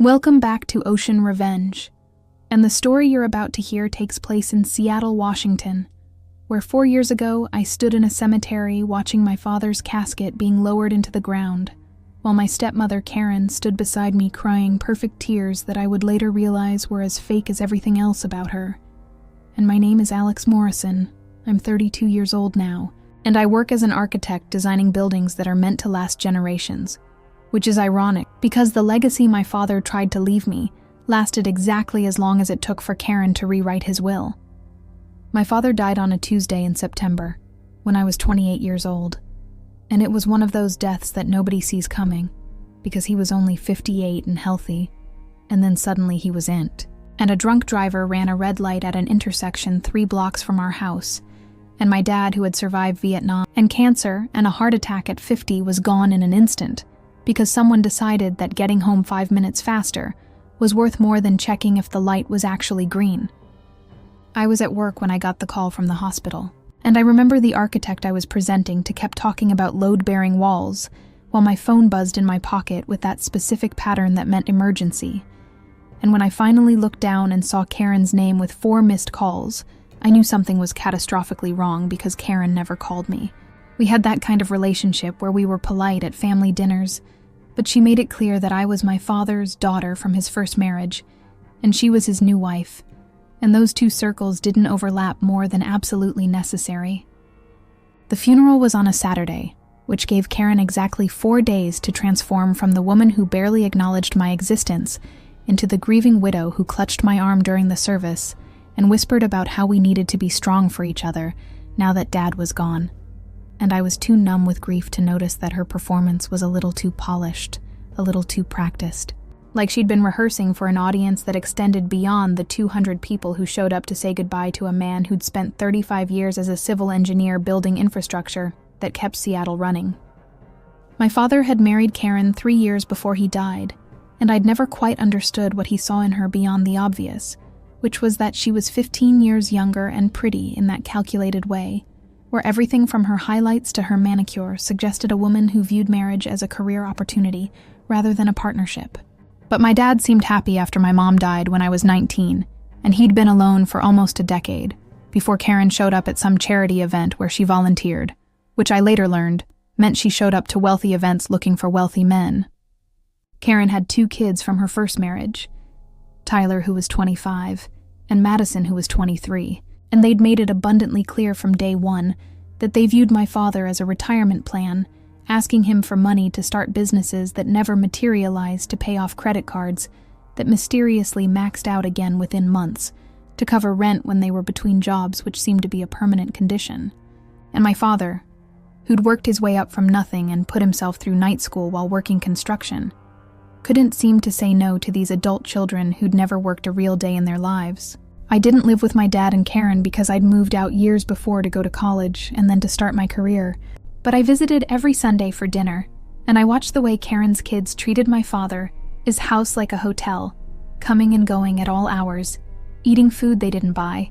Welcome back to Ocean Revenge, and the story you're about to hear takes place in Seattle, Washington, where 4 years ago I stood in a cemetery watching my father's casket being lowered into the ground, while my stepmother Karen stood beside me crying perfect tears that I would later realize were as fake as everything else about her. And my name is Alex Morrison. I'm 32 years old now, and I work as an architect designing buildings that are meant to last generations. Which is ironic, because the legacy my father tried to leave me lasted exactly as long as it took for Karen to rewrite his will. My father died on a Tuesday in September, when I was 28 years old, and it was one of those deaths that nobody sees coming, because he was only 58 and healthy, and then suddenly he was int. And a drunk driver ran a red light at an intersection 3 blocks from our house, and my dad, who had survived Vietnam and cancer and a heart attack at 50, was gone in an instant, because someone decided that getting home 5 minutes faster was worth more than checking if the light was actually green. I was at work when I got the call from the hospital, and I remember the architect I was presenting to kept talking about load-bearing walls, while my phone buzzed in my pocket with that specific pattern that meant emergency. And when I finally looked down and saw Karen's name with 4 missed calls, I knew something was catastrophically wrong because Karen never called me. We had that kind of relationship where we were polite at family dinners, but she made it clear that I was my father's daughter from his first marriage, and she was his new wife, and those 2 circles didn't overlap more than absolutely necessary. The funeral was on a Saturday, which gave Karen exactly 4 days to transform from the woman who barely acknowledged my existence into the grieving widow who clutched my arm during the service and whispered about how we needed to be strong for each other now that Dad was gone. And I was too numb with grief to notice that her performance was a little too polished, a little too practiced. Like she'd been rehearsing for an audience that extended beyond the 200 people who showed up to say goodbye to a man who'd spent 35 years as a civil engineer building infrastructure that kept Seattle running. My father had married Karen 3 years before he died, and I'd never quite understood what he saw in her beyond the obvious, which was that she was 15 years younger and pretty in that calculated way, where everything from her highlights to her manicure suggested a woman who viewed marriage as a career opportunity rather than a partnership. But my dad seemed happy after my mom died when I was 19, and he'd been alone for almost a decade, before Karen showed up at some charity event where she volunteered, which I later learned meant she showed up to wealthy events looking for wealthy men. Karen had 2 kids from her first marriage, Tyler, who was 25, and Madison, who was 23. And they'd made it abundantly clear from day one that they viewed my father as a retirement plan, asking him for money to start businesses that never materialized to pay off credit cards that mysteriously maxed out again within months, to cover rent when they were between jobs, which seemed to be a permanent condition. And my father, who'd worked his way up from nothing and put himself through night school while working construction, couldn't seem to say no to these adult children who'd never worked a real day in their lives. I didn't live with my dad and Karen because I'd moved out years before to go to college and then to start my career, but I visited every Sunday for dinner, and I watched the way Karen's kids treated my father, his house like a hotel, coming and going at all hours, eating food they didn't buy,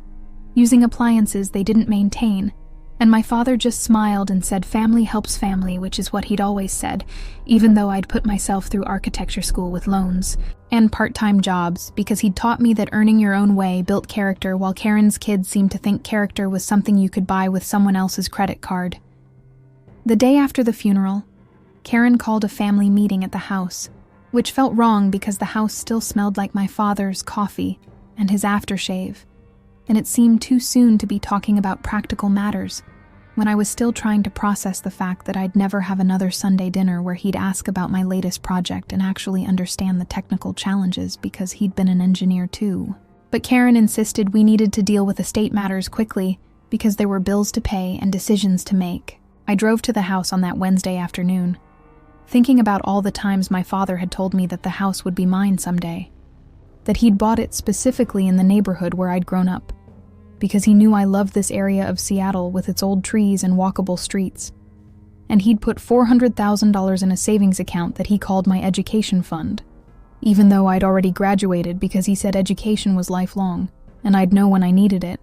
using appliances they didn't maintain, and my father just smiled and said family helps family, which is what he'd always said, even though I'd put myself through architecture school with loans and part-time jobs, because he'd taught me that earning your own way built character, while Karen's kids seemed to think character was something you could buy with someone else's credit card. The day after the funeral, Karen called a family meeting at the house, which felt wrong because the house still smelled like my father's coffee and his aftershave, and it seemed too soon to be talking about practical matters, when I was still trying to process the fact that I'd never have another Sunday dinner where he'd ask about my latest project and actually understand the technical challenges because he'd been an engineer too. But Karen insisted we needed to deal with estate matters quickly because there were bills to pay and decisions to make. I drove to the house on that Wednesday afternoon, thinking about all the times my father had told me that the house would be mine someday, that he'd bought it specifically in the neighborhood where I'd grown up, because he knew I loved this area of Seattle with its old trees and walkable streets. And he'd put $400,000 in a savings account that he called my education fund, even though I'd already graduated, because he said education was lifelong, and I'd know when I needed it.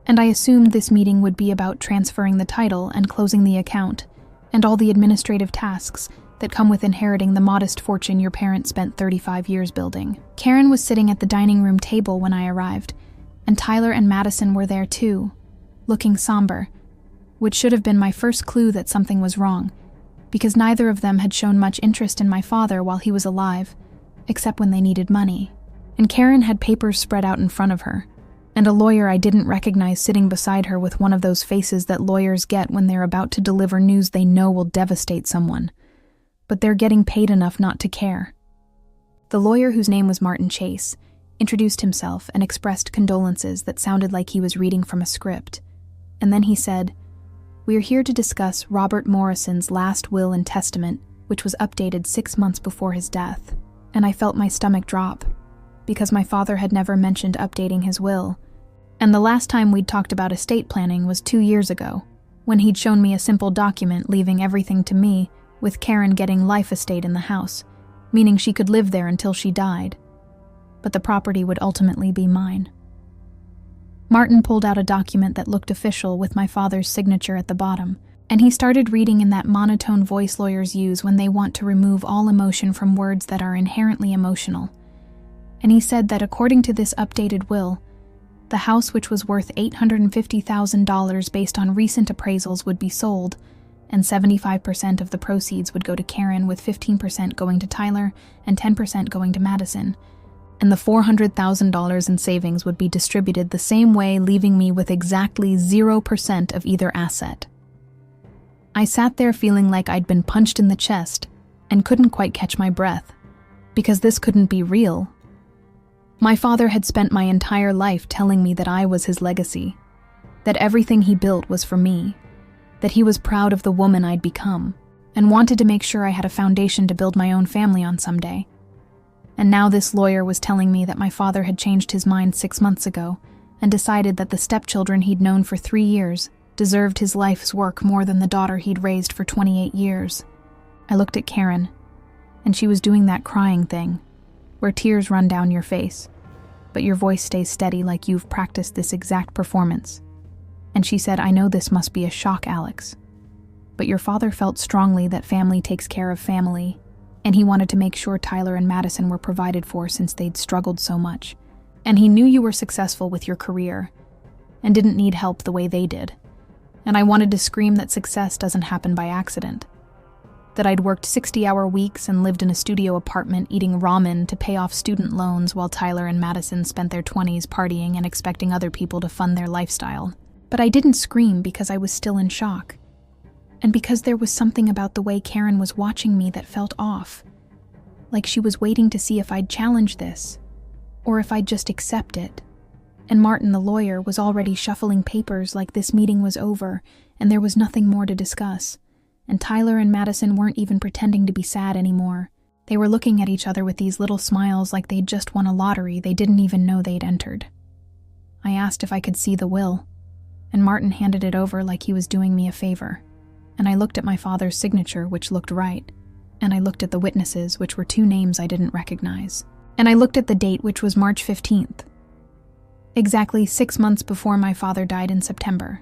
And I assumed this meeting would be about transferring the title and closing the account, and all the administrative tasks that come with inheriting the modest fortune your parents spent 35 years building. Karen was sitting at the dining room table when I arrived, and Tyler and Madison were there too, looking somber, which should have been my first clue that something was wrong, because neither of them had shown much interest in my father while he was alive, except when they needed money. And Karen had papers spread out in front of her, and a lawyer I didn't recognize sitting beside her with one of those faces that lawyers get when they're about to deliver news they know will devastate someone, but they're getting paid enough not to care. The lawyer, whose name was Martin Chase, introduced himself and expressed condolences that sounded like he was reading from a script. And then he said, "We are here to discuss Robert Morrison's last will and testament, which was updated 6 months before his death." And I felt my stomach drop, because my father had never mentioned updating his will. And the last time we'd talked about estate planning was 2 years ago, when he'd shown me a simple document leaving everything to me, with Karen getting life estate in the house, meaning she could live there until she died. But the property would ultimately be mine. Martin pulled out a document that looked official with my father's signature at the bottom, and he started reading in that monotone voice lawyers use when they want to remove all emotion from words that are inherently emotional. And he said that according to this updated will, the house, which was worth $850,000 based on recent appraisals, would be sold, and 75% of the proceeds would go to Karen, with 15% going to Tyler and 10% going to Madison. And the $400,000 in savings would be distributed the same way, leaving me with exactly 0% of either asset. I sat there feeling like I'd been punched in the chest and couldn't quite catch my breath, because this couldn't be real. My father had spent my entire life telling me that I was his legacy, that everything he built was for me, that he was proud of the woman I'd become, and wanted to make sure I had a foundation to build my own family on someday. And now this lawyer was telling me that my father had changed his mind 6 months ago and decided that the stepchildren he'd known for 3 years deserved his life's work more than the daughter he'd raised for 28 years. I looked at Karen, and she was doing that crying thing, where tears run down your face, but your voice stays steady like you've practiced this exact performance. And she said, "I know this must be a shock, Alex, but your father felt strongly that family takes care of family, and he wanted to make sure Tyler and Madison were provided for since they'd struggled so much. And he knew you were successful with your career and didn't need help the way they did. And I wanted to scream that success doesn't happen by accident. That I'd worked 60-hour weeks and lived in a studio apartment eating ramen to pay off student loans while Tyler and Madison spent their 20s partying and expecting other people to fund their lifestyle. But I didn't scream because I was still in shock. And because there was something about the way Karen was watching me that felt off. Like she was waiting to see if I'd challenge this, or if I'd just accept it. And Martin, the lawyer, was already shuffling papers like this meeting was over and there was nothing more to discuss. And Tyler and Madison weren't even pretending to be sad anymore. They were looking at each other with these little smiles like they'd just won a lottery they didn't even know they'd entered. I asked if I could see the will, and Martin handed it over like he was doing me a favor. And I looked at my father's signature, which looked right. And I looked at the witnesses, which were 2 names I didn't recognize. And I looked at the date, which was March 15th. Exactly 6 months before my father died in September.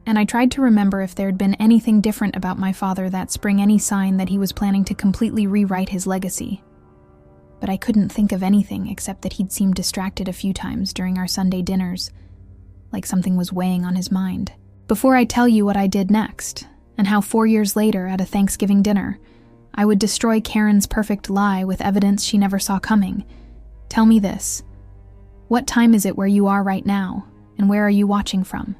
And I tried to remember if there'd been anything different about my father that spring, any sign that he was planning to completely rewrite his legacy. But I couldn't think of anything except that he'd seemed distracted a few times during our Sunday dinners, like something was weighing on his mind. Before I tell you what I did next, and how 4 years later at a Thanksgiving dinner, I would destroy Karen's perfect lie with evidence she never saw coming, tell me this. What time is it where you are right now, and where are you watching from?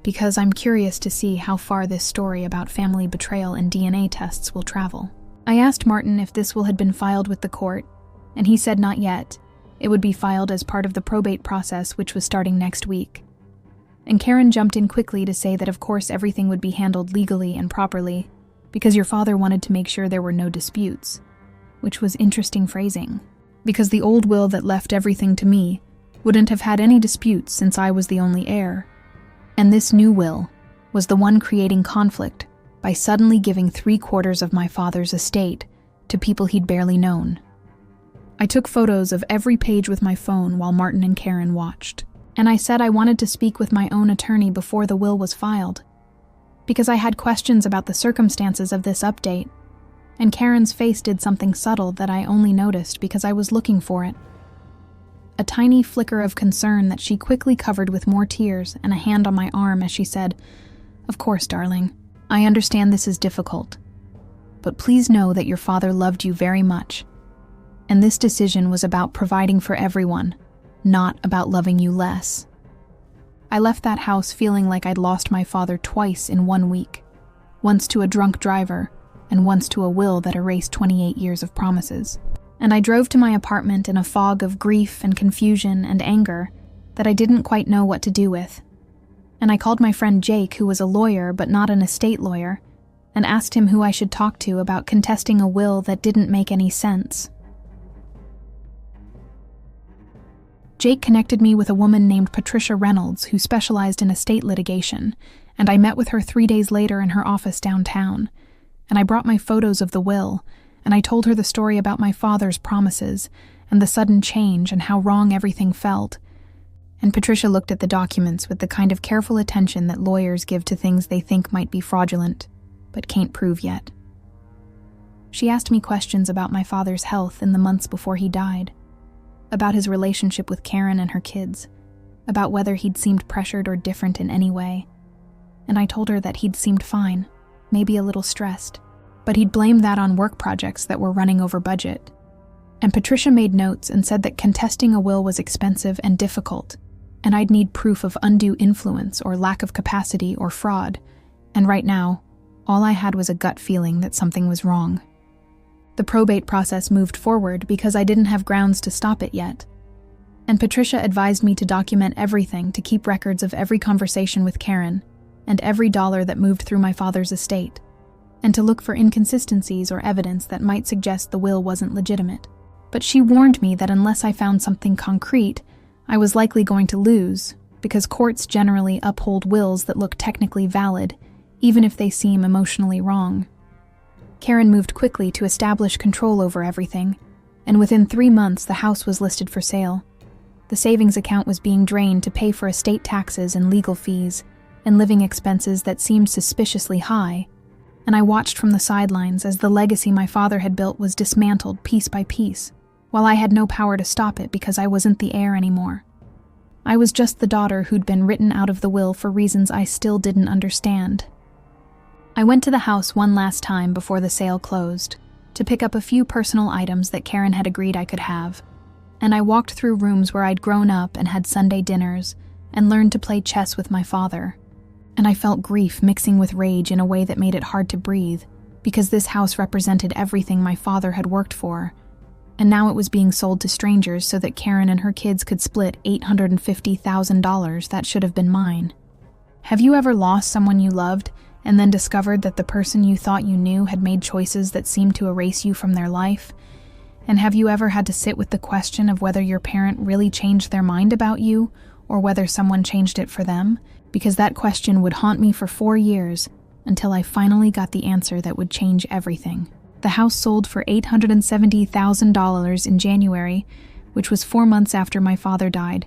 Because I'm curious to see how far this story about family betrayal and DNA tests will travel. I asked Martin if this will had been filed with the court, and he said not yet. It would be filed as part of the probate process, which was starting next week. And Karen jumped in quickly to say that of course everything would be handled legally and properly, because your father wanted to make sure there were no disputes, which was interesting phrasing, because the old will that left everything to me wouldn't have had any disputes since I was the only heir. And this new will was the one creating conflict by suddenly giving 3/4 of my father's estate to people he'd barely known. I took photos of every page with my phone while Martin and Karen watched, and I said I wanted to speak with my own attorney before the will was filed, because I had questions about the circumstances of this update, And Karen's face did something subtle that I only noticed because I was looking for it. A tiny flicker of concern that she quickly covered with more tears and a hand on my arm as she said, "Of course, darling. I understand this is difficult. But please know that your father loved you very much. And this decision was about providing for everyone, not about loving you less." I left that house feeling like I'd lost my father twice in 1 week. Once to a drunk driver, and once to a will that erased 28 years of promises. And I drove to my apartment in a fog of grief and confusion and anger that I didn't quite know what to do with. And I called my friend Jake, who was a lawyer but not an estate lawyer, and asked him who I should talk to about contesting a will that didn't make any sense. Jake connected me with a woman named Patricia Reynolds who specialized in estate litigation, and I met with her 3 days later in her office downtown. And I brought my photos of the will, and I told her the story about my father's promises, and the sudden change and how wrong everything felt. And Patricia looked at the documents with the kind of careful attention that lawyers give to things they think might be fraudulent, but can't prove yet. She asked me questions about my father's health in the months before he died, about his relationship with Karen and her kids, about whether he'd seemed pressured or different in any way. And I told her that he'd seemed fine, maybe a little stressed, but he'd blamed that on work projects that were running over budget. And Patricia made notes and said that contesting a will was expensive and difficult, and I'd need proof of undue influence or lack of capacity or fraud, and right now, all I had was a gut feeling that something was wrong. The probate process moved forward because I didn't have grounds to stop it yet. And Patricia advised me to document everything to keep records of every conversation with Karen, and every dollar that moved through my father's estate, and to look for inconsistencies or evidence that might suggest the will wasn't legitimate. But she warned me that unless I found something concrete, I was likely going to lose, because courts generally uphold wills that look technically valid, even if they seem emotionally wrong. Karen moved quickly to establish control over everything, and within 3 months the house was listed for sale. The savings account was being drained to pay for estate taxes and legal fees, and living expenses that seemed suspiciously high, and I watched from the sidelines as the legacy my father had built was dismantled piece by piece, while I had no power to stop it because I wasn't the heir anymore. I was just the daughter who'd been written out of the will for reasons I still didn't understand. I went to the house one last time before the sale closed, to pick up a few personal items that Karen had agreed I could have, and I walked through rooms where I'd grown up and had Sunday dinners, and learned to play chess with my father. And I felt grief mixing with rage in a way that made it hard to breathe, because this house represented everything my father had worked for, and now it was being sold to strangers so that Karen and her kids could split $850,000 that should have been mine. Have you ever lost someone you loved, and then discovered that the person you thought you knew had made choices that seemed to erase you from their life? And have you ever had to sit with the question of whether your parent really changed their mind about you, or whether someone changed it for them? Because that question would haunt me for 4 years, until I finally got the answer that would change everything. The house sold for $870,000 in January, which was 4 months after my father died,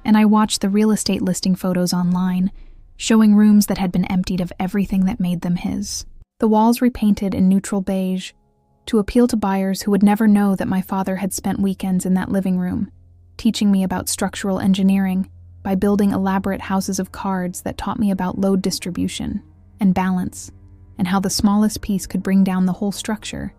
and I watched the real estate listing photos online, showing rooms that had been emptied of everything that made them his. The walls repainted in neutral beige, to appeal to buyers who would never know that my father had spent weekends in that living room, teaching me about structural engineering by building elaborate houses of cards that taught me about load distribution and balance, and how the smallest piece could bring down the whole structure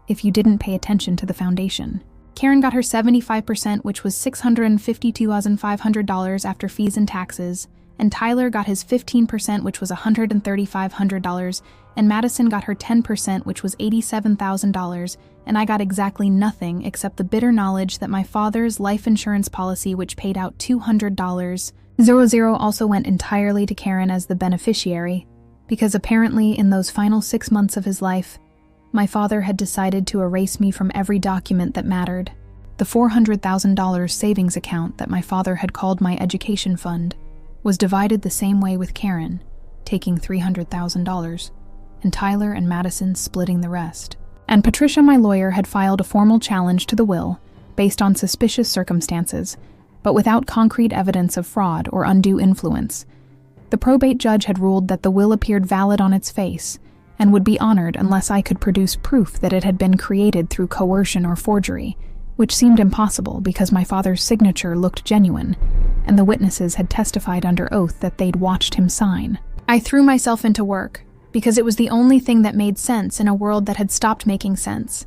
if you didn't pay attention to the foundation. Karen got her 75%, which was $652,500 after fees and taxes, and Tyler got his 15%, which was $135,000, and Madison got her 10%, which was $87,000, and I got exactly nothing except the bitter knowledge that my father's life insurance policy, which paid out $200,000, also went entirely to Karen as the beneficiary, because apparently in those final 6 months of his life, my father had decided to erase me from every document that mattered. The $400,000 savings account that my father had called my education fund was divided the same way with Karen, taking $300,000, and Tyler and Madison splitting the rest. And Patricia, my lawyer, had filed a formal challenge to the will based on suspicious circumstances, but without concrete evidence of fraud or undue influence. The probate judge had ruled that the will appeared valid on its face, and would be honored unless I could produce proof that it had been created through coercion or forgery, which seemed impossible because my father's signature looked genuine, and the witnesses had testified under oath that they'd watched him sign. I threw myself into work because it was the only thing that made sense in a world that had stopped making sense.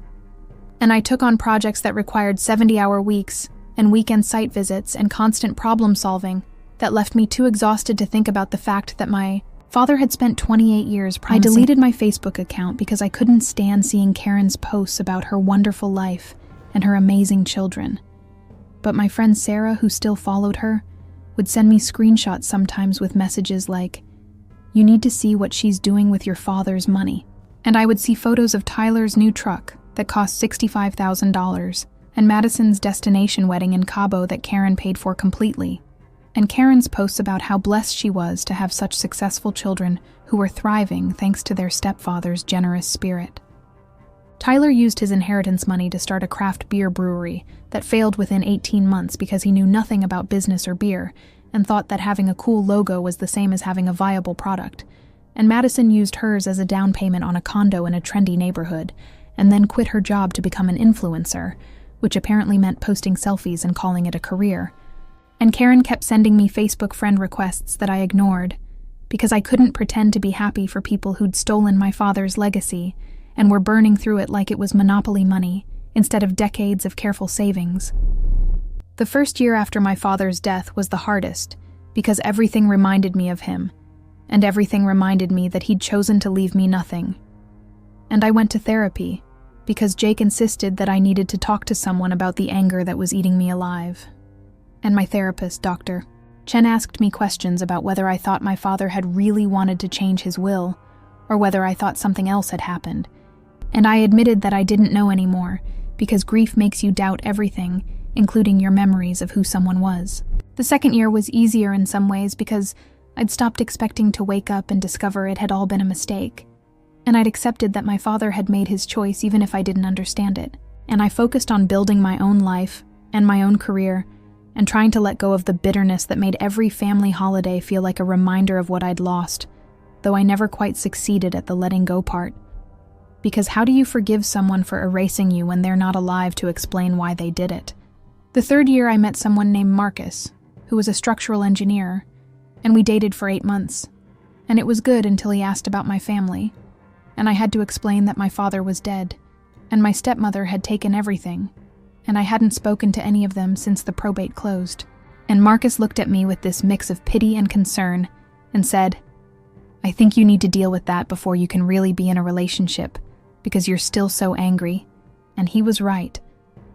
And I took on projects that required 70-hour weeks and weekend site visits and constant problem solving that left me too exhausted to think about the fact that my father had spent 28 years promising. I deleted my Facebook account because I couldn't stand seeing Karen's posts about her wonderful life and her amazing children. But my friend Sarah, who still followed her, would send me screenshots sometimes with messages like, "You need to see what she's doing with your father's money." And I would see photos of Tyler's new truck that cost $65,000 and Madison's destination wedding in Cabo that Karen paid for completely. And Karen's posts about how blessed she was to have such successful children who were thriving thanks to their stepfather's generous spirit. Tyler used his inheritance money to start a craft beer brewery that failed within 18 months because he knew nothing about business or beer and thought that having a cool logo was the same as having a viable product. And Madison used hers as a down payment on a condo in a trendy neighborhood, and then quit her job to become an influencer, which apparently meant posting selfies and calling it a career. And Karen kept sending me Facebook friend requests that I ignored, because I couldn't pretend to be happy for people who'd stolen my father's legacy and were burning through it like it was monopoly money, instead of decades of careful savings. The first year after my father's death was the hardest, because everything reminded me of him, and everything reminded me that he'd chosen to leave me nothing. And I went to therapy, because Jake insisted that I needed to talk to someone about the anger that was eating me alive. And my therapist, Dr. Chen, asked me questions about whether I thought my father had really wanted to change his will, or whether I thought something else had happened. And I admitted that I didn't know anymore, because grief makes you doubt everything, including your memories of who someone was. The second year was easier in some ways because I'd stopped expecting to wake up and discover it had all been a mistake. And I'd accepted that my father had made his choice even if I didn't understand it. And I focused on building my own life and my own career and trying to let go of the bitterness that made every family holiday feel like a reminder of what I'd lost, though I never quite succeeded at the letting go part. Because how do you forgive someone for erasing you when they're not alive to explain why they did it? The third year I met someone named Marcus, who was a structural engineer, and we dated for 8 months. And it was good until he asked about my family, and I had to explain that my father was dead, and my stepmother had taken everything, and I hadn't spoken to any of them since the probate closed. And Marcus looked at me with this mix of pity and concern and said, "I think you need to deal with that before you can really be in a relationship, because you're still so angry." And he was right,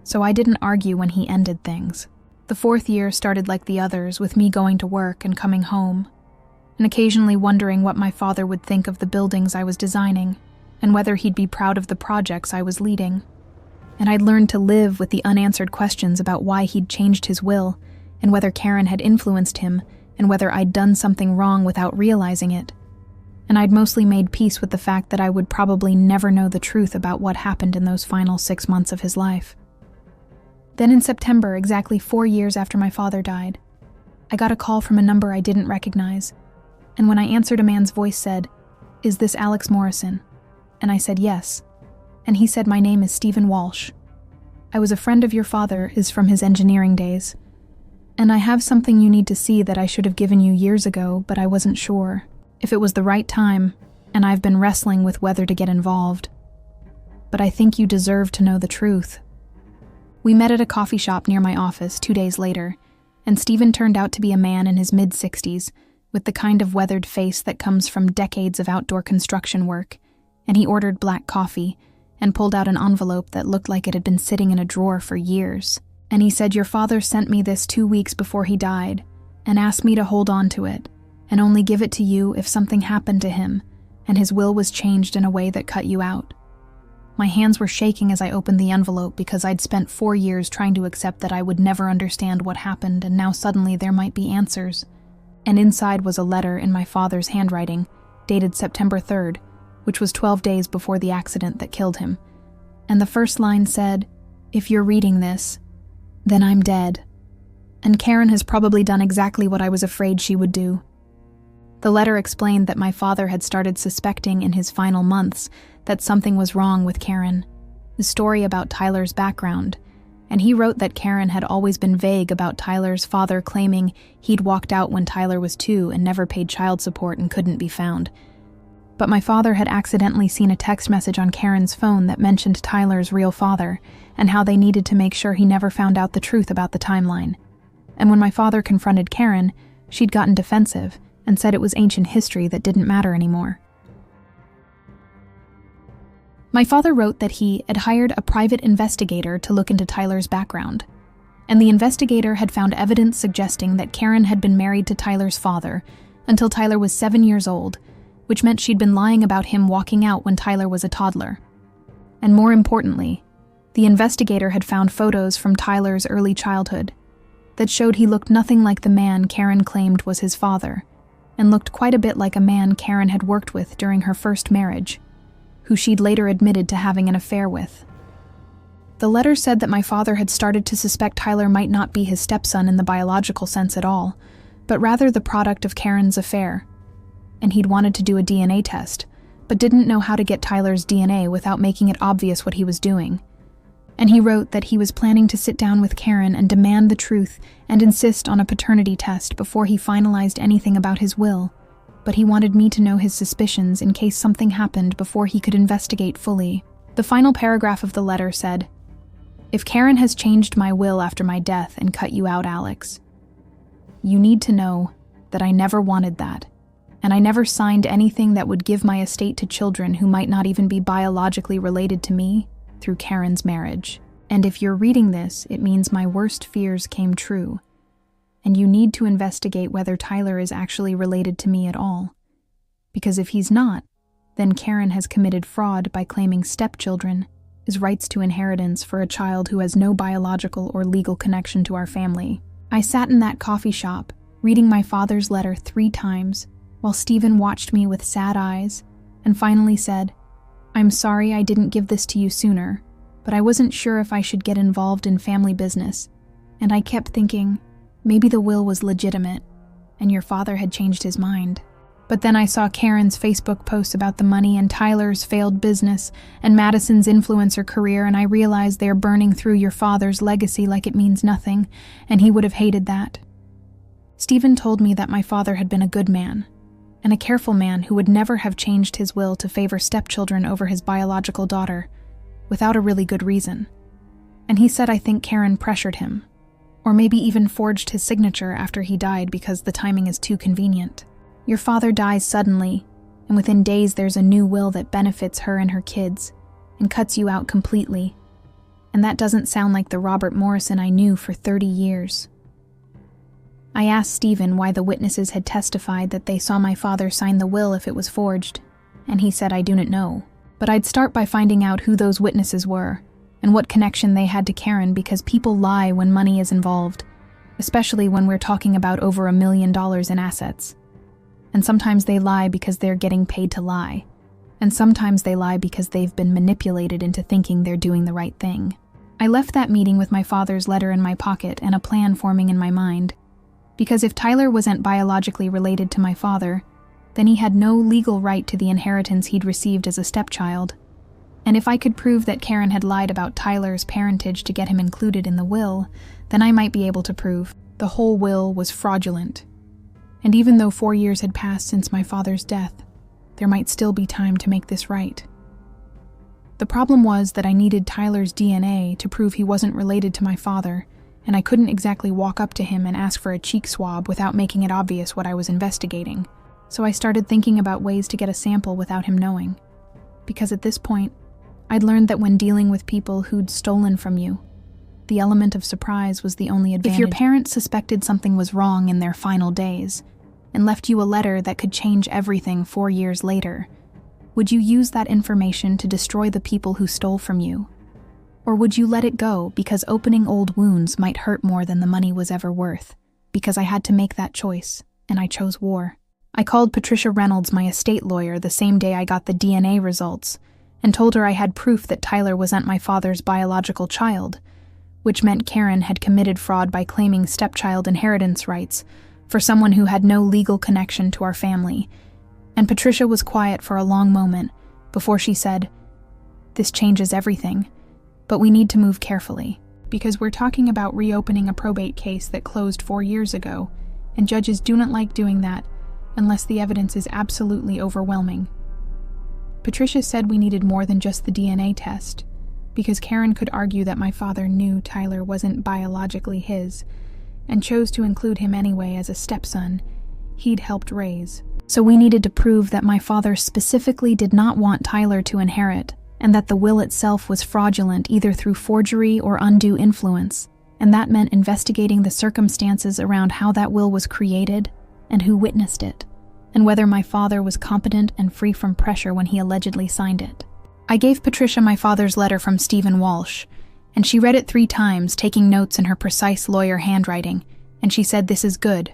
so I didn't argue when he ended things. The fourth year started like the others, with me going to work and coming home, and occasionally wondering what my father would think of the buildings I was designing, and whether he'd be proud of the projects I was leading. And I'd learned to live with the unanswered questions about why he'd changed his will, and whether Karen had influenced him, and whether I'd done something wrong without realizing it. And I'd mostly made peace with the fact that I would probably never know the truth about what happened in those final 6 months of his life. Then in September, exactly 4 years after my father died, I got a call from a number I didn't recognize, and when I answered, a man's voice said, "Is this Alex Morrison?" And I said yes, and he said, "My name is Stephen Walsh. I was a friend of your father, is from his engineering days, and I have something you need to see that I should have given you years ago, but I wasn't sure if it was the right time, and I've been wrestling with whether to get involved. But I think you deserve to know the truth." We met at a coffee shop near my office 2 days later, and Stephen turned out to be a man in his mid-60s, with the kind of weathered face that comes from decades of outdoor construction work, and he ordered black coffee and pulled out an envelope that looked like it had been sitting in a drawer for years. And he said, "Your father sent me this 2 weeks before he died, and asked me to hold on to it, and only give it to you if something happened to him, and his will was changed in a way that cut you out." My hands were shaking as I opened the envelope because I'd spent 4 years trying to accept that I would never understand what happened, and now suddenly there might be answers. And inside was a letter in my father's handwriting, dated September 3rd, which was 12 days before the accident that killed him. And the first line said, "If you're reading this, then I'm dead. And Karen has probably done exactly what I was afraid she would do. The letter explained that my father had started suspecting in his final months that something was wrong with Karen, the story about Tyler's background, and he wrote that Karen had always been vague about Tyler's father claiming he'd walked out when Tyler was 2 and never paid child support and couldn't be found. But my father had accidentally seen a text message on Karen's phone that mentioned Tyler's real father and how they needed to make sure he never found out the truth about the timeline. And when my father confronted Karen, she'd gotten defensive and said it was ancient history that didn't matter anymore. My father wrote that he had hired a private investigator to look into Tyler's background, and the investigator had found evidence suggesting that Karen had been married to Tyler's father until Tyler was 7 years old, which meant she'd been lying about him walking out when Tyler was a toddler. And more importantly, the investigator had found photos from Tyler's early childhood that showed he looked nothing like the man Karen claimed was his father, and looked quite a bit like a man Karen had worked with during her first marriage, who she'd later admitted to having an affair with. The letter said that my father had started to suspect Tyler might not be his stepson in the biological sense at all, but rather the product of Karen's affair, and he'd wanted to do a DNA test, but didn't know how to get Tyler's DNA without making it obvious what he was doing. And he wrote that he was planning to sit down with Karen and demand the truth and insist on a paternity test before he finalized anything about his will, but he wanted me to know his suspicions in case something happened before he could investigate fully. The final paragraph of the letter said, "If Karen has changed my will after my death and cut you out, Alex, you need to know that I never wanted that, and I never signed anything that would give my estate to children who might not even be biologically related to me through Karen's marriage. And if you're reading this, it means my worst fears came true. And you need to investigate whether Tyler is actually related to me at all. Because if he's not, then Karen has committed fraud by claiming stepchildren as rights to inheritance for a child who has no biological or legal connection to our family." I sat in that coffee shop, reading my father's letter 3 times, while Stephen watched me with sad eyes, and finally said, "I'm sorry I didn't give this to you sooner, but I wasn't sure if I should get involved in family business, and I kept thinking, maybe the will was legitimate, and your father had changed his mind. But then I saw Karen's Facebook posts about the money and Tyler's failed business and Madison's influencer career, and I realized they're burning through your father's legacy like it means nothing, and he would have hated that." Stephen told me that my father had been a good man, and a careful man who would never have changed his will to favor stepchildren over his biological daughter, without a really good reason. And he said I think Karen pressured him, or maybe even forged his signature after he died because the timing is too convenient. Your father dies suddenly, and within days there's a new will that benefits her and her kids, and cuts you out completely. And that doesn't sound like the Robert Morrison I knew for 30 years. I asked Stephen why the witnesses had testified that they saw my father sign the will if it was forged, and he said I do not know. But I'd start by finding out who those witnesses were, and what connection they had to Karen, because people lie when money is involved, especially when we're talking about over $1 million in assets. And sometimes they lie because they're getting paid to lie, and sometimes they lie because they've been manipulated into thinking they're doing the right thing. I left that meeting with my father's letter in my pocket and a plan forming in my mind, because if Tyler wasn't biologically related to my father, then he had no legal right to the inheritance he'd received as a stepchild. And if I could prove that Karen had lied about Tyler's parentage to get him included in the will, then I might be able to prove the whole will was fraudulent. And even though 4 years had passed since my father's death, there might still be time to make this right. The problem was that I needed Tyler's DNA to prove he wasn't related to my father, and I couldn't exactly walk up to him and ask for a cheek swab without making it obvious what I was investigating. So I started thinking about ways to get a sample without him knowing. Because at this point, I'd learned that when dealing with people who'd stolen from you, the element of surprise was the only advantage. If your parents suspected something was wrong in their final days, and left you a letter that could change everything 4 years later, would you use that information to destroy the people who stole from you? Or would you let it go because opening old wounds might hurt more than the money was ever worth? Because I had to make that choice, and I chose war. I called Patricia Reynolds, my estate lawyer, the same day I got the DNA results, and told her I had proof that Tyler wasn't my father's biological child, which meant Karen had committed fraud by claiming stepchild inheritance rights for someone who had no legal connection to our family, and Patricia was quiet for a long moment before she said, "This changes everything, but we need to move carefully, because we're talking about reopening a probate case that closed 4 years ago, and judges do not like doing that unless the evidence is absolutely overwhelming." Patricia said we needed more than just the DNA test, because Karen could argue that my father knew Tyler wasn't biologically his, and chose to include him anyway as a stepson he'd helped raise. So we needed to prove that my father specifically did not want Tyler to inherit, and that the will itself was fraudulent either through forgery or undue influence, and that meant investigating the circumstances around how that will was created and who witnessed it, and whether my father was competent and free from pressure when he allegedly signed it. I gave Patricia my father's letter from Stephen Walsh, and she read it 3 times, taking notes in her precise lawyer handwriting, and she said, "This is good.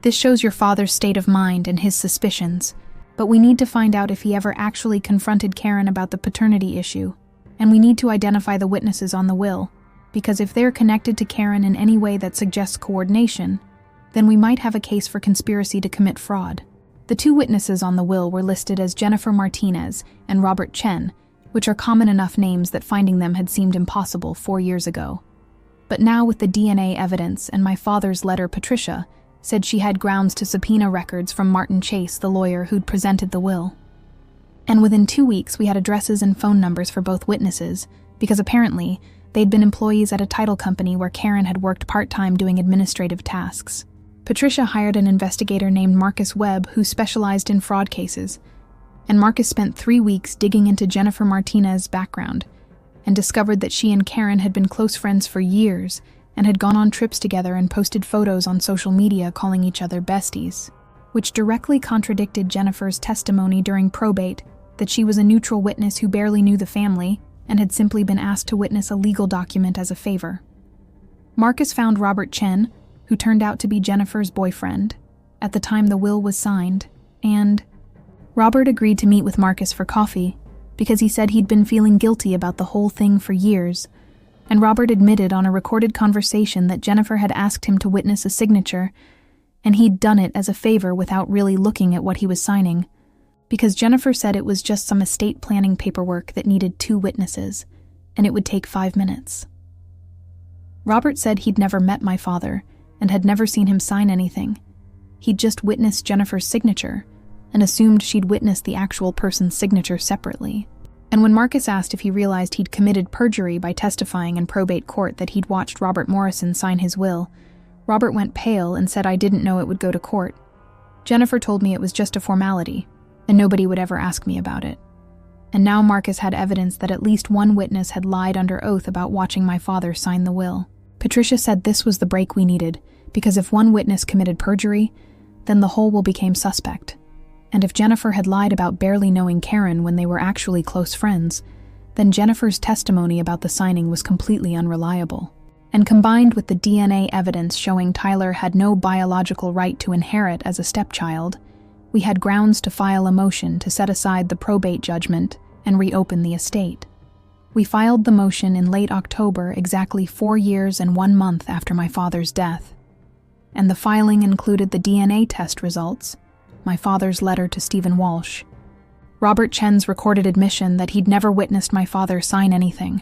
This shows your father's state of mind and his suspicions, but we need to find out if he ever actually confronted Karen about the paternity issue, and we need to identify the witnesses on the will, because if they're connected to Karen in any way that suggests coordination, then we might have a case for conspiracy to commit fraud." The 2 witnesses on the will were listed as Jennifer Martinez and Robert Chen, which are common enough names that finding them had seemed impossible 4 years ago. But now with the DNA evidence and my father's letter, Patricia said she had grounds to subpoena records from Martin Chase, the lawyer who'd presented the will. And within 2 weeks, we had addresses and phone numbers for both witnesses, because apparently they'd been employees at a title company where Karen had worked part-time doing administrative tasks. Patricia hired an investigator named Marcus Webb who specialized in fraud cases, and Marcus spent 3 weeks digging into Jennifer Martinez's background and discovered that she and Karen had been close friends for years and had gone on trips together and posted photos on social media calling each other besties, which directly contradicted Jennifer's testimony during probate that she was a neutral witness who barely knew the family and had simply been asked to witness a legal document as a favor. Marcus found Robert Chen, who turned out to be Jennifer's boyfriend, at the time the will was signed, and Robert agreed to meet with Marcus for coffee because he said he'd been feeling guilty about the whole thing for years, and Robert admitted on a recorded conversation that Jennifer had asked him to witness a signature, and he'd done it as a favor without really looking at what he was signing, because Jennifer said it was just some estate planning paperwork that needed 2 witnesses, and it would take 5 minutes. Robert said he'd never met my father and had never seen him sign anything. He'd just witnessed Jennifer's signature and assumed she'd witnessed the actual person's signature separately. And when Marcus asked if he realized he'd committed perjury by testifying in probate court that he'd watched Robert Morrison sign his will, Robert went pale and said I didn't know it would go to court. Jennifer told me it was just a formality, and nobody would ever ask me about it. And now Marcus had evidence that at least 1 witness had lied under oath about watching my father sign the will. Patricia said this was the break we needed, because if 1 witness committed perjury, then the whole will became suspect. And if Jennifer had lied about barely knowing Karen when they were actually close friends, then Jennifer's testimony about the signing was completely unreliable. And combined with the DNA evidence showing Tyler had no biological right to inherit as a stepchild, we had grounds to file a motion to set aside the probate judgment and reopen the estate. We filed the motion in late October, exactly 4 years and 1 month after my father's death. And the filing included the DNA test results, my father's letter to Stephen Walsh, Robert Chen's recorded admission that he'd never witnessed my father sign anything,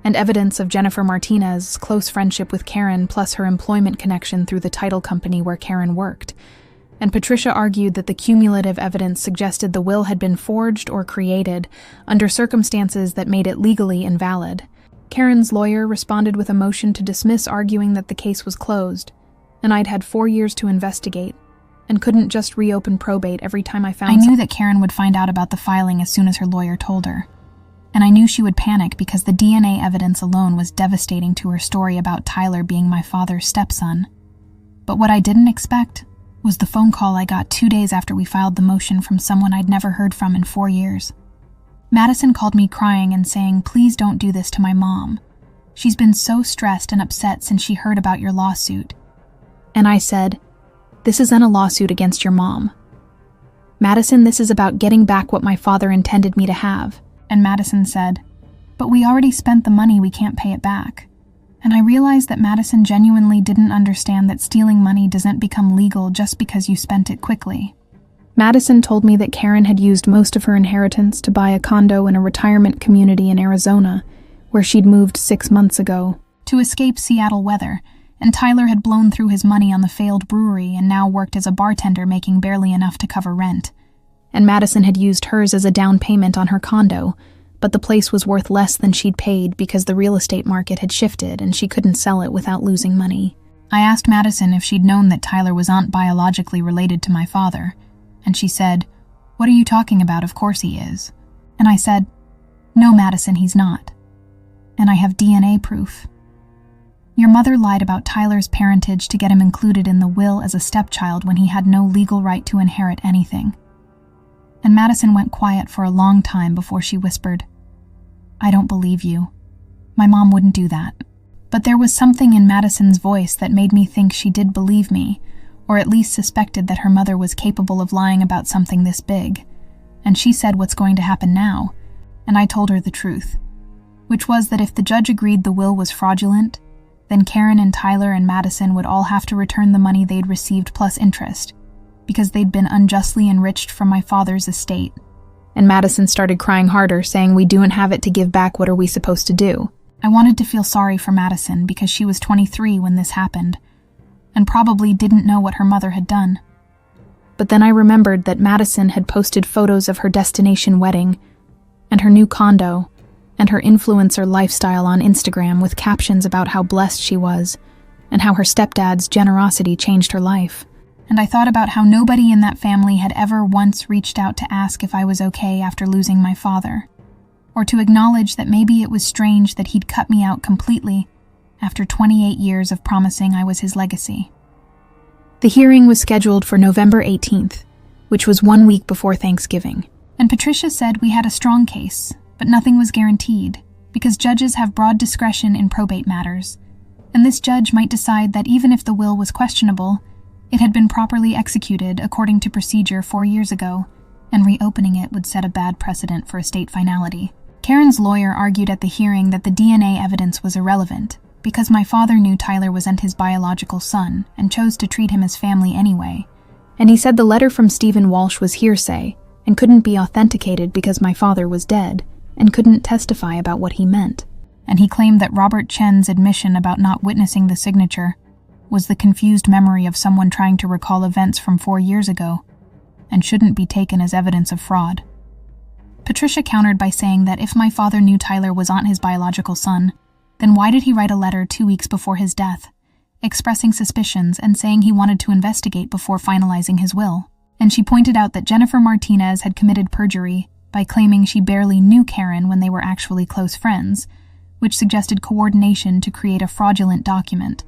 and evidence of Jennifer Martinez's close friendship with Karen plus her employment connection through the title company where Karen worked. And Patricia argued that the cumulative evidence suggested the will had been forged or created under circumstances that made it legally invalid. Karen's lawyer responded with a motion to dismiss, arguing that the case was closed, and I'd had 4 years to investigate, and couldn't just reopen probate every time I found. I knew that Karen would find out about the filing as soon as her lawyer told her, and I knew she would panic because the DNA evidence alone was devastating to her story about Tyler being my father's stepson. But what I didn't expect was the phone call I got 2 days after we filed the motion from someone I'd never heard from in 4 years. Madison called me crying and saying, "Please don't do this to my mom. She's been so stressed and upset since she heard about your lawsuit." And I said, "This isn't a lawsuit against your mom. Madison, this is about getting back what my father intended me to have." And Madison said, "But we already spent the money, we can't pay it back." And I realized that Madison genuinely didn't understand that stealing money doesn't become legal just because you spent it quickly. Madison told me that Karen had used most of her inheritance to buy a condo in a retirement community in Arizona, where she'd moved 6 months ago, to escape Seattle weather, and Tyler had blown through his money on the failed brewery and now worked as a bartender making barely enough to cover rent. And Madison had used hers as a down payment on her condo, but the place was worth less than she'd paid because the real estate market had shifted and she couldn't sell it without losing money. I asked Madison if she'd known that Tyler was not biologically related to my father, and she said, "What are you talking about? Of course he is." And I said, "No, Madison, he's not. And I have DNA proof. Your mother lied about Tyler's parentage to get him included in the will as a stepchild when he had no legal right to inherit anything." And Madison went quiet for a long time before she whispered, "I don't believe you. My mom wouldn't do that." But there was something in Madison's voice that made me think she did believe me, or at least suspected that her mother was capable of lying about something this big. And she said what's going to happen now, and I told her the truth, which was that if the judge agreed the will was fraudulent, then Karen and Tyler and Madison would all have to return the money they'd received plus interest, because they'd been unjustly enriched from my father's estate. And Madison started crying harder, saying, "We don't have it to give back, what are we supposed to do?" I wanted to feel sorry for Madison because she was 23 when this happened, and probably didn't know what her mother had done. But then I remembered that Madison had posted photos of her destination wedding, and her new condo, and her influencer lifestyle on Instagram with captions about how blessed she was, and how her stepdad's generosity changed her life. And I thought about how nobody in that family had ever once reached out to ask if I was okay after losing my father, or to acknowledge that maybe it was strange that he'd cut me out completely after 28 years of promising I was his legacy. The hearing was scheduled for November 18th, which was 1 week before Thanksgiving. And Patricia said we had a strong case, but nothing was guaranteed, because judges have broad discretion in probate matters, and this judge might decide that even if the will was questionable, it had been properly executed according to procedure 4 years ago, and reopening it would set a bad precedent for estate finality. Karen's lawyer argued at the hearing that the DNA evidence was irrelevant, because my father knew Tyler wasn't his biological son and chose to treat him as family anyway. And he said the letter from Stephen Walsh was hearsay and couldn't be authenticated because my father was dead and couldn't testify about what he meant. And he claimed that Robert Chen's admission about not witnessing the signature was the confused memory of someone trying to recall events from 4 years ago and shouldn't be taken as evidence of fraud. Patricia countered by saying that if my father knew Tyler was not his biological son, then why did he write a letter 2 weeks before his death, expressing suspicions and saying he wanted to investigate before finalizing his will? And she pointed out that Jennifer Martinez had committed perjury by claiming she barely knew Karen when they were actually close friends, which suggested coordination to create a fraudulent document.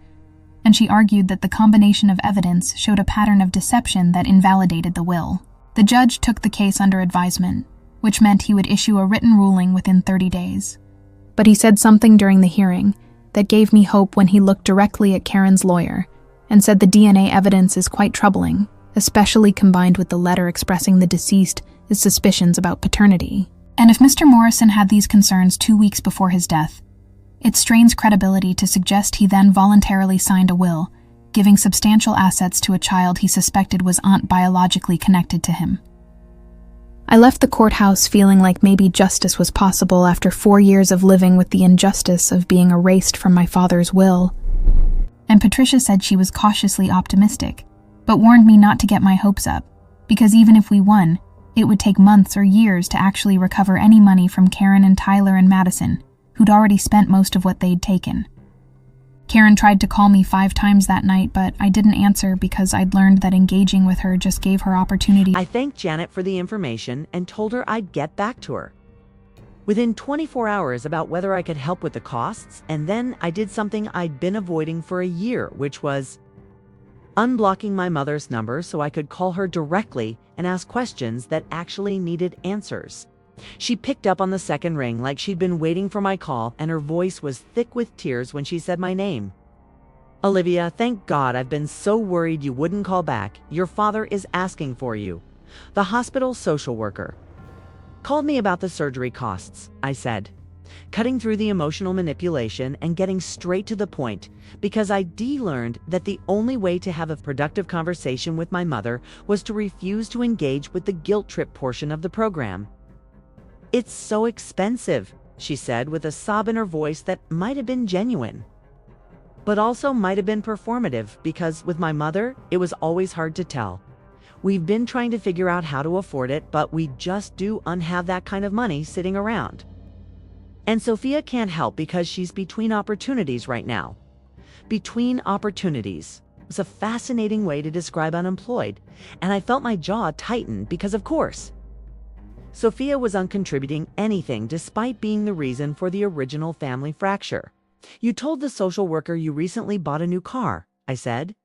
And she argued that the combination of evidence showed a pattern of deception that invalidated the will. The judge took the case under advisement, which meant he would issue a written ruling within 30 days. But he said something during the hearing that gave me hope when he looked directly at Karen's lawyer and said the DNA evidence is quite troubling, especially combined with the letter expressing the deceased's suspicions about paternity. And if Mr. Morrison had these concerns 2 weeks before his death, it strains credibility to suggest he then voluntarily signed a will, giving substantial assets to a child he suspected was not biologically connected to him. I left the courthouse feeling like maybe justice was possible after 4 years of living with the injustice of being erased from my father's will. And Patricia said she was cautiously optimistic, but warned me not to get my hopes up, because even if we won, it would take months or years to actually recover any money from Karen and Tyler and Madison, who'd already spent most of what they'd taken. Karen tried to call me 5 times that night, but I didn't answer because I'd learned that engaging with her just gave her opportunity. I thanked Janet for the information and told her I'd get back to her within 24 hours about whether I could help with the costs, and then I did something I'd been avoiding for a year, which was unblocking my mother's number so I could call her directly and ask questions that actually needed answers. She picked up on the second ring like she'd been waiting for my call, and her voice was thick with tears when she said my name. "Olivia, thank God, I've been so worried you wouldn't call back. Your father is asking for you." The hospital social worker called me about the surgery costs, I said. cutting through the emotional manipulation and getting straight to the point, because I learned that the only way to have a productive conversation with my mother was to refuse to engage with the guilt trip portion of the program. "It's so expensive," she said with a sob in her voice that might have been genuine, but also might have been performative, because with my mother, it was always hard to tell. We've been trying to figure out how to afford it, but we just don't have that kind of money sitting around. And Sophia can't help because she's between opportunities right now. Between opportunities was a fascinating way to describe unemployed, and I felt my jaw tighten because, of course, Sophia was uncontributing anything despite being the reason for the original family fracture. "You told the social worker you recently bought a new car," I said,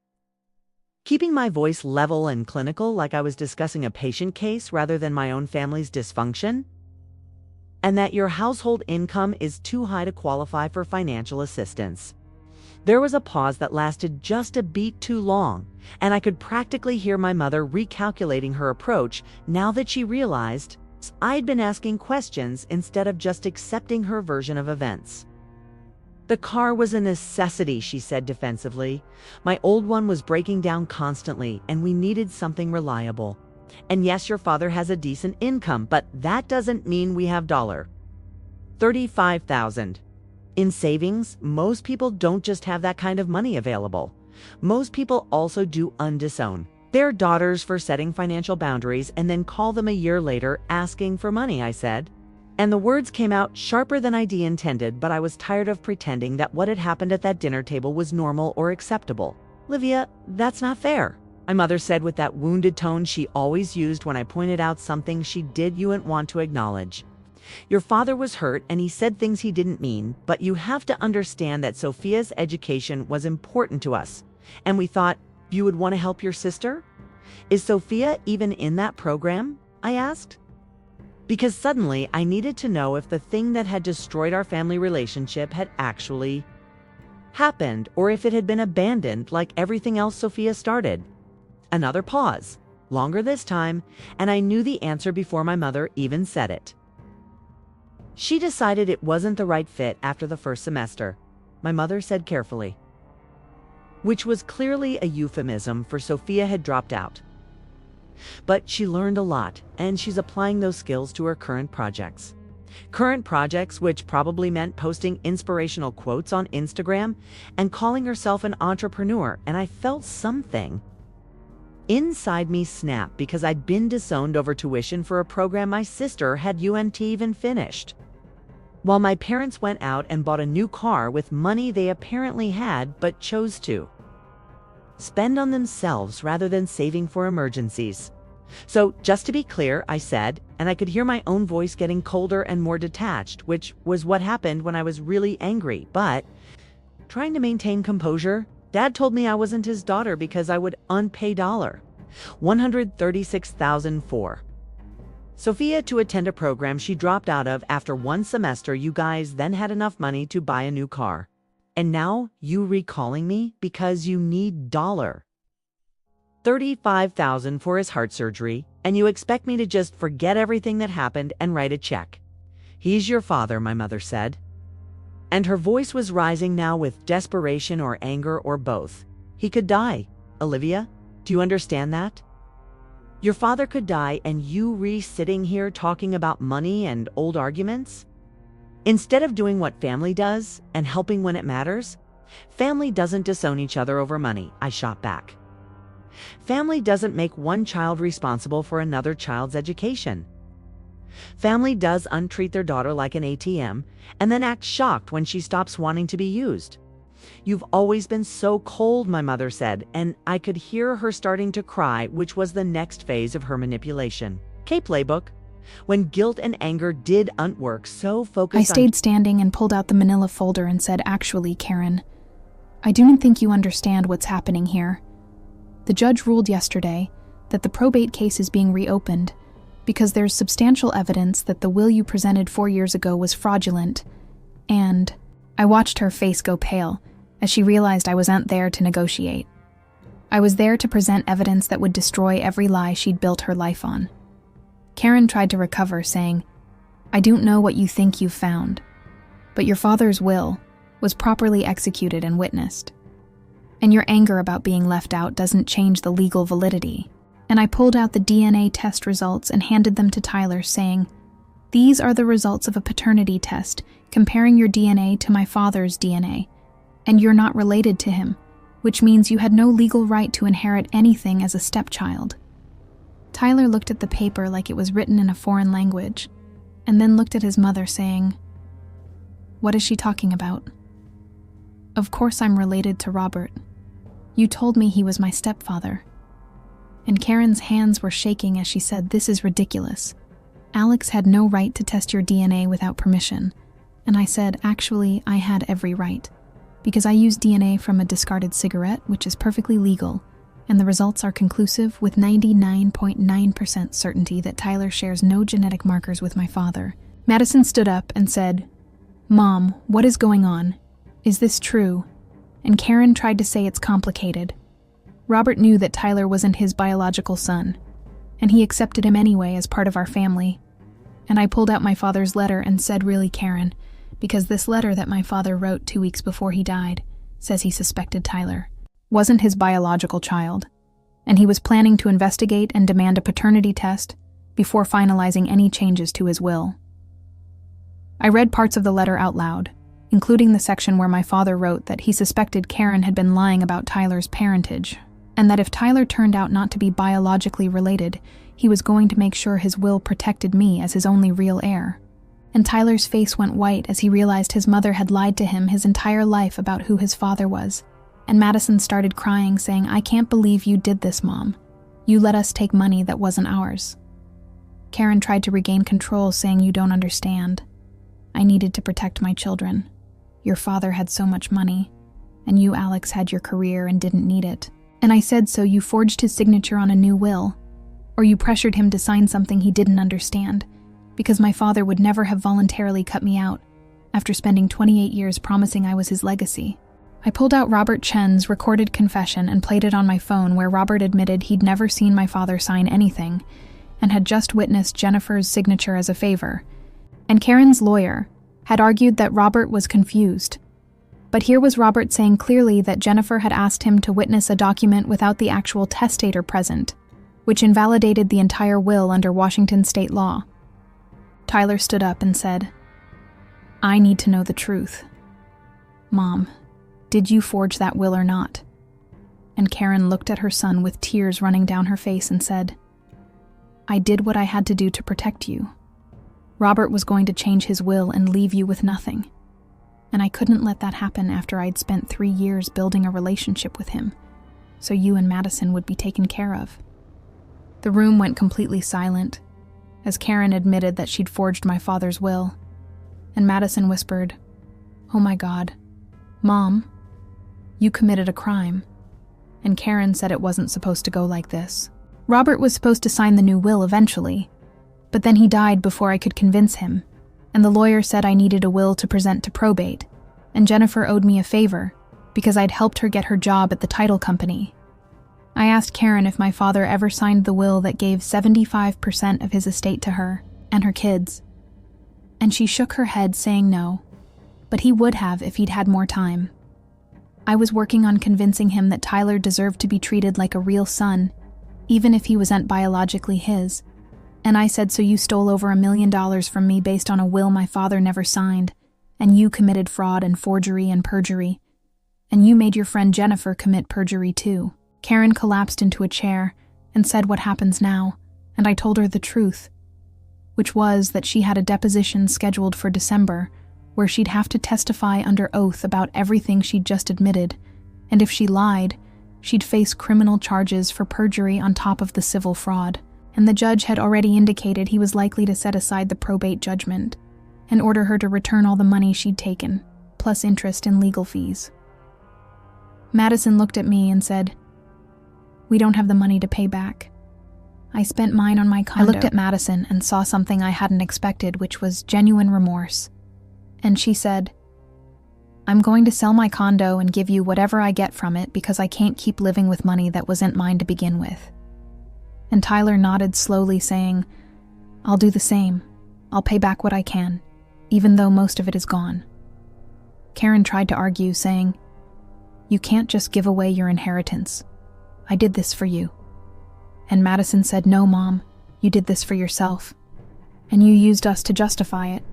keeping my voice level and clinical, like I was discussing a patient case rather than my own family's dysfunction, "and that your household income is too high to qualify for financial assistance." There was a pause that lasted just a beat too long, and I could practically hear my mother recalculating her approach now that she realized I'd been asking questions instead of just accepting her version of events. "The car was a necessity," she said defensively. "My old one was breaking down constantly, and we needed something reliable. And yes, your father has a decent income, but that doesn't mean we have $35,000 in savings. Most people don't just have that kind of money available. Most people also do disown their daughters for setting financial boundaries and then call them a year later asking for money," I said. And the words came out sharper than I'd intended, but I was tired of pretending that what had happened at that dinner table was normal or acceptable. "Livia, that's not fair," my mother said with that wounded tone she always used when I pointed out something she did you wouldn't want to acknowledge. "Your father was hurt and he said things he didn't mean, but you have to understand that Sophia's education was important to us, and we thought you would want to help your sister. Is Sophia even in that program?" I asked. Because suddenly I needed to know if the thing that had destroyed our family relationship had actually happened, or if it had been abandoned like everything else Sophia started. Another pause, longer this time, and I knew the answer before my mother even said it. "She decided it wasn't the right fit after the first semester," my mother said carefully, which was clearly a euphemism for Sophia had dropped out. "But she learned a lot, and she's applying those skills to her current projects." Current projects, which probably meant posting inspirational quotes on Instagram and calling herself an entrepreneur, and I felt something inside me snap because I'd been disowned over tuition for a program my sister had even finished, while my parents went out and bought a new car with money they apparently had but chose to spend on themselves rather than saving for emergencies. "So, just to be clear," I said, and I could hear my own voice getting colder and more detached, which was what happened when I was really angry, but trying to maintain composure. "Dad told me I wasn't his daughter because I would unpay $136,000 for Sophia to attend a program she dropped out of after one semester. You guys then had enough money to buy a new car. And now you recalling me because you need $35,000 for his heart surgery, and you expect me to just forget everything that happened and write a check. He's your father," my mother said. And her voice was rising now with desperation or anger or both. "He could die, Olivia. Do you understand that? Your father could die and you sitting here talking about money and old arguments? Instead of doing what family does and helping when it matters." "Family doesn't disown each other over money," I shot back. "Family doesn't make one child responsible for another child's education. Family does untreat their daughter like an ATM and then act shocked when she stops wanting to be used." "You've always been so cold," my mother said, and I could hear her starting to cry, which was the next phase of her manipulation. Playbook. When guilt and anger didn't work, so focused I stayed standing and pulled out the manila folder and said, "Actually, Karen, I don't think you understand what's happening here. The judge ruled yesterday that the probate case is being reopened because there's substantial evidence that the will you presented 4 years ago was fraudulent, and..." I watched her face go pale as she realized I wasn't there to negotiate. I was there to present evidence that would destroy every lie she'd built her life on. Karen tried to recover, saying, "I don't know what you think you've found, But your father's will was properly executed and witnessed. And your anger about being left out doesn't change the legal validity. And I pulled out the DNA test results and handed them to Tyler, saying, "These are the results of a paternity test, comparing your DNA to my father's DNA. And you're not related to him, which means you had no legal right to inherit anything as a stepchild." Tyler looked at the paper like it was written in a foreign language, and then looked at his mother, saying, "What is she talking about?" "Of course I'm related to Robert. You told me he was my stepfather." And Karen's hands were shaking as she said, "This is ridiculous. Alex had no right to test your DNA without permission." And I said, "Actually, I had every right, because I used DNA from a discarded cigarette, which is perfectly legal, and the results are conclusive with 99.9% certainty that Tyler shares no genetic markers with my father." Madison stood up and said, "Mom, what is going on? Is this true?" And Karen tried to say it's complicated. Robert knew that Tyler wasn't his biological son, and he accepted him anyway as part of our family. And I pulled out my father's letter and said, "Really, Karen, because this letter that my father wrote 2 weeks before he died says he suspected Tyler wasn't his biological child, and he was planning to investigate and demand a paternity test before finalizing any changes to his will." I read parts of the letter out loud, including the section where my father wrote that he suspected Karen had been lying about Tyler's parentage, and that if Tyler turned out not to be biologically related, he was going to make sure his will protected me as his only real heir. And Tyler's face went white as he realized his mother had lied to him his entire life about who his father was. And Madison started crying, saying, "I can't believe you did this, Mom. You let us take money that wasn't ours." Karen tried to regain control, saying, "You don't understand. I needed to protect my children. Your father had so much money, and you, Alex, had your career and didn't need it. And I said so you forged his signature on a new will, or you pressured him to sign something he didn't understand, because my father would never have voluntarily cut me out after spending 28 years promising I was his legacy." I pulled out Robert Chen's recorded confession and played it on my phone, where Robert admitted he'd never seen my father sign anything and had just witnessed Jennifer's signature as a favor. And Karen's lawyer had argued that Robert was confused. But here was Robert saying clearly that Jennifer had asked him to witness a document without the actual testator present, which invalidated the entire will under Washington state law. Tyler stood up and said, "I need to know the truth. Mom, did you forge that will or not?" And Karen looked at her son with tears running down her face and said, "I did what I had to do to protect you. Robert was going to change his will and leave you with nothing. And I couldn't let that happen after I'd spent 3 years building a relationship with him, so you and Madison would be taken care of." The room went completely silent as Karen admitted that she'd forged my father's will, and Madison whispered, "Oh my God, Mom, you committed a crime." And Karen said it wasn't supposed to go like this. Robert was supposed to sign the new will eventually, but then he died before I could convince him, and the lawyer said I needed a will to present to probate, and Jennifer owed me a favor because I'd helped her get her job at the title company. I asked Karen if my father ever signed the will that gave 75% of his estate to her and her kids, and she shook her head, saying no, but he would have if he'd had more time. I was working on convincing him that Tyler deserved to be treated like a real son, even if he wasn't biologically his. And I said, "So you stole over $1 million from me based on a will my father never signed, and you committed fraud and forgery and perjury, and you made your friend Jennifer commit perjury too." Karen collapsed into a chair and said, "What happens now?" And I told her the truth, which was that she had a deposition scheduled for December where she'd have to testify under oath about everything she'd just admitted, and if she lied, she'd face criminal charges for perjury on top of the civil fraud. And the judge had already indicated he was likely to set aside the probate judgment and order her to return all the money she'd taken, plus interest and legal fees. Madison looked at me and said, "We don't have the money to pay back. I spent mine on my condo." I looked at Madison and saw something I hadn't expected, which was genuine remorse. And she said, "I'm going to sell my condo and give you whatever I get from it because I can't keep living with money that wasn't mine to begin with." And Tyler nodded slowly, saying, "I'll do the same. I'll pay back what I can, even though most of it is gone." Karen tried to argue, saying, "You can't just give away your inheritance. I did this for you." And Madison said, "No, Mom, you did this for yourself. And you used us to justify it.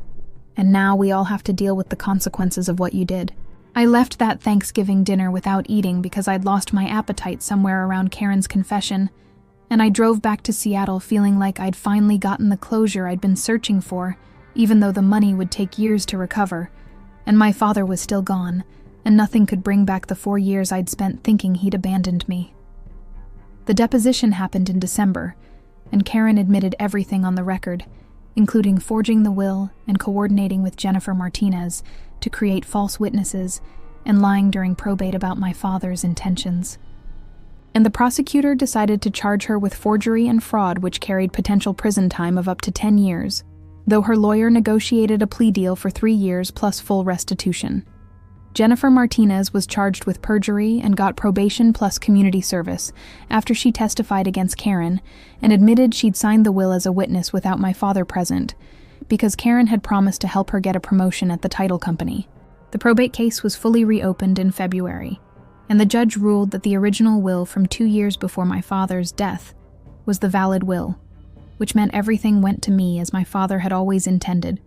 And now we all have to deal with the consequences of what you did." I left that Thanksgiving dinner without eating because I'd lost my appetite somewhere around Karen's confession, and I drove back to Seattle feeling like I'd finally gotten the closure I'd been searching for, even though the money would take years to recover, and my father was still gone, and nothing could bring back the 4 years I'd spent thinking he'd abandoned me. The deposition happened in December, and Karen admitted everything on the record, including forging the will and coordinating with Jennifer Martinez to create false witnesses and lying during probate about my father's intentions. And the prosecutor decided to charge her with forgery and fraud, which carried potential prison time of up to 10 years, though her lawyer negotiated a plea deal for 3 years plus full restitution. Jennifer Martinez was charged with perjury and got probation plus community service after she testified against Karen and admitted she'd signed the will as a witness without my father present, because Karen had promised to help her get a promotion at the title company. The probate case was fully reopened in February, and the judge ruled that the original will from 2 years before my father's death was the valid will, which meant everything went to me as my father had always intended,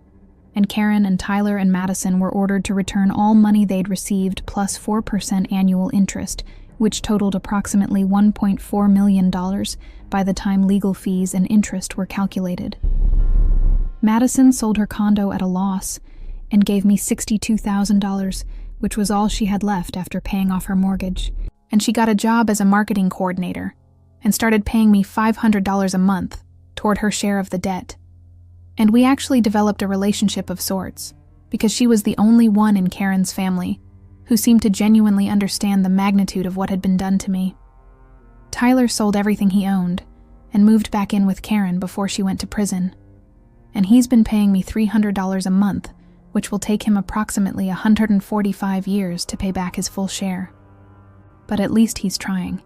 and Karen and Tyler and Madison were ordered to return all money they'd received plus 4% annual interest, which totaled approximately $1.4 million by the time legal fees and interest were calculated. Madison sold her condo at a loss and gave me $62,000, which was all she had left after paying off her mortgage, and she got a job as a marketing coordinator and started paying me $500 a month toward her share of the debt. And we actually developed a relationship of sorts, because she was the only one in Karen's family who seemed to genuinely understand the magnitude of what had been done to me. Tyler sold everything he owned and moved back in with Karen before she went to prison, and he's been paying me $300 a month, which will take him approximately 145 years to pay back his full share. But at least he's trying,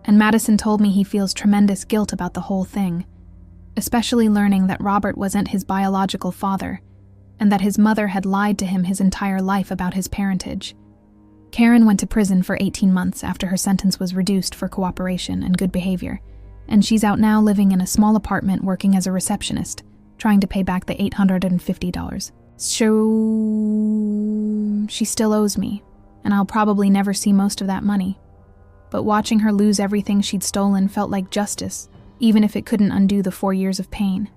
and Madison told me he feels tremendous guilt about the whole thing, especially learning that Robert wasn't his biological father, and that his mother had lied to him his entire life about his parentage. Karen went to prison for 18 months after her sentence was reduced for cooperation and good behavior, and she's out now living in a small apartment working as a receptionist, trying to pay back the $850. So she still owes me, and I'll probably never see most of that money. But watching her lose everything she'd stolen felt like justice, even if it couldn't undo the 4 years of pain.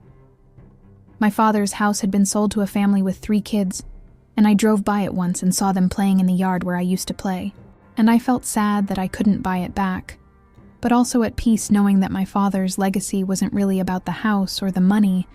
My father's house had been sold to a family with 3 kids, and I drove by it once and saw them playing in the yard where I used to play, and I felt sad that I couldn't buy it back, but also at peace knowing that my father's legacy wasn't really about the house or the money,